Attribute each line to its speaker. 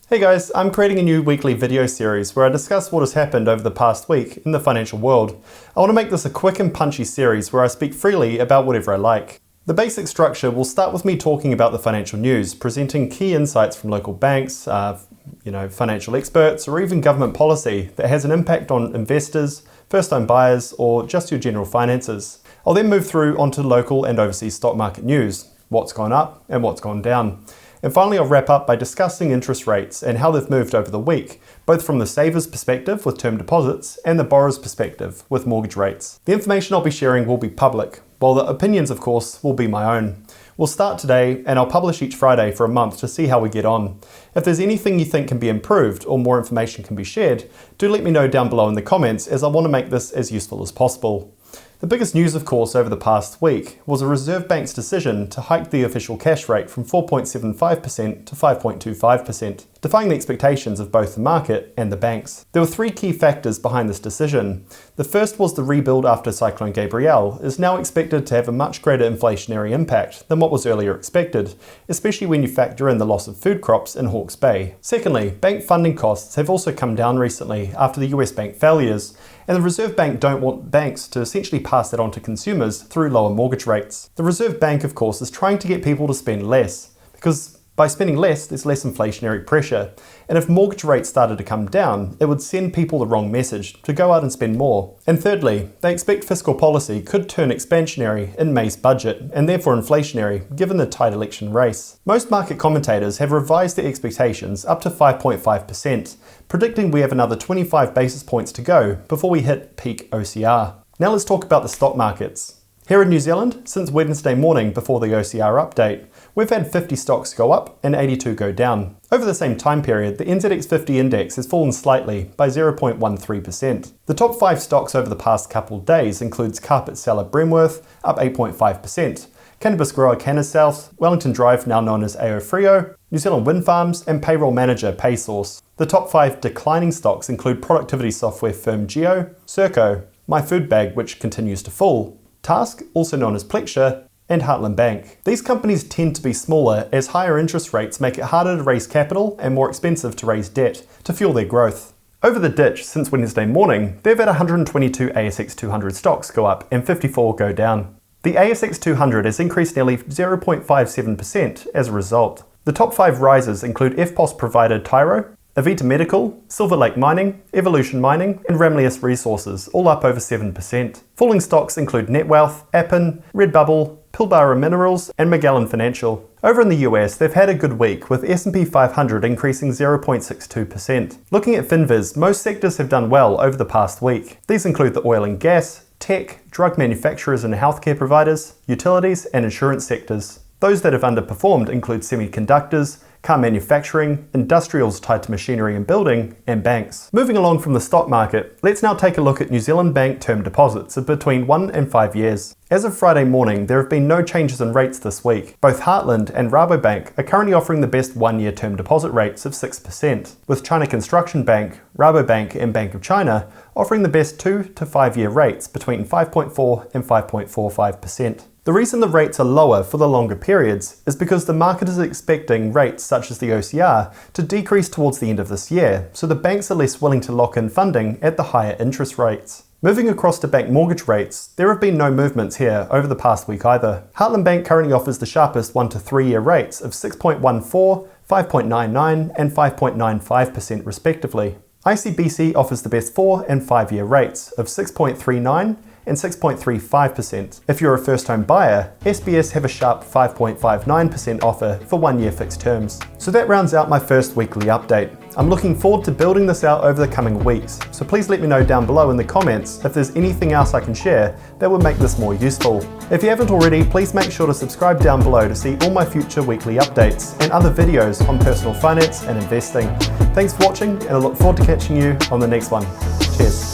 Speaker 1: Hey guys, I'm creating a new weekly video series where I discuss what has happened over the past week in the financial world. I want to make this a quick and punchy series where I speak freely about whatever I like. The basic structure will start with me talking about the financial news, presenting key insights from local banks, financial experts, or even government policy that has an impact on investors, first-time buyers, or just your general finances. I'll then move through onto local and overseas stock market news, what's gone up and what's gone down. And finally, I'll wrap up by discussing interest rates and how they've moved over the week, both from the saver's perspective with term deposits and the borrower's perspective with mortgage rates. The information I'll be sharing will be public, while the opinions, of course, will be my own. We'll start today, and I'll publish each Friday for a month to see how we get on. If there's anything you think can be improved or more information can be shared, do let me know down below in the comments, as I want to make this as useful as possible. The biggest news, of course, over the past week was a Reserve Bank's decision to hike the official cash rate from 4.75% to 5.25%, defying the expectations of both the market and the banks. There were three key factors behind this decision. The first was the rebuild after Cyclone Gabrielle is now expected to have a much greater inflationary impact than what was earlier expected, especially when you factor in the loss of food crops in Hawke's Bay. Secondly, bank funding costs have also come down recently after the US bank failures, and the Reserve Bank don't want banks to essentially pass that on to consumers through lower mortgage rates. The Reserve Bank, of course, is trying to get people to spend less, because by spending less, there's less inflationary pressure. And if mortgage rates started to come down, it would send people the wrong message to go out and spend more. And thirdly, they expect fiscal policy could turn expansionary in May's budget, and therefore inflationary, given the tight election race. Most market commentators have revised their expectations up to 5.5%, predicting we have another 25 basis points to go before we hit peak OCR. Now let's talk about the stock markets. Here in New Zealand, since Wednesday morning before the OCR update, we've had 50 stocks go up and 82 go down. Over the same time period, the NZX 50 index has fallen slightly by 0.13%. The top 5 stocks over the past couple of days includes carpet seller Bremworth, up 8.5%, cannabis grower Canisouth, Wellington Drive, now known as AO Frio, New Zealand Wind Farms, and payroll manager PaySource. The top 5 declining stocks include productivity software firm Geo, Serco, My Food Bag, which continues to fall, Task, also known as Plexure, and Heartland Bank. These companies tend to be smaller as higher interest rates make it harder to raise capital and more expensive to raise debt to fuel their growth. Over the ditch since Wednesday morning, they've had 122 ASX 200 stocks go up and 54 go down. The ASX 200 has increased nearly 0.57% as a result. The top 5 risers include FPOS provider Tyro, Avita Medical, Silver Lake Mining, Evolution Mining, and Ramelius Resources, all up over 7%. Falling stocks include NetWealth, Appen, Redbubble, Pilbara Minerals, and Magellan Financial. Over in the US, they've had a good week, with S&P 500 increasing 0.62%. Looking at FinViz, most sectors have done well over the past week. These include the oil and gas, tech, drug manufacturers and healthcare providers, utilities, and insurance sectors. Those that have underperformed include semiconductors, car manufacturing, industrials tied to machinery and building, and banks. Moving along from the stock market, let's now take a look at New Zealand bank term deposits of between 1 and 5 years. As of Friday morning, there have been no changes in rates this week. Both Heartland and Rabobank are currently offering the best 1-year term deposit rates of 6%, with China Construction Bank, Rabobank and Bank of China offering the best 2 to 5 year rates between 5.4 and 5.45%. The reason the rates are lower for the longer periods is because the market is expecting rates such as the OCR to decrease towards the end of this year, so the banks are less willing to lock in funding at the higher interest rates. Moving across to bank mortgage rates, there have been no movements here over the past week either. Heartland Bank currently offers the sharpest 1 to 3 year rates of 6.14, 5.99 and 5.95% respectively. ICBC offers the best 4 and 5 year rates of 6.39 and 6.35%. If you're a first-home buyer, SBS have a sharp 5.59% offer for 1 year fixed terms. So that rounds out my first weekly update. I'm looking forward to building this out over the coming weeks, so please let me know down below in the comments if there's anything else I can share that would make this more useful. If you haven't already, please make sure to subscribe down below to see all my future weekly updates and other videos on personal finance and investing. Thanks for watching, and I look forward to catching you on the next one. Cheers.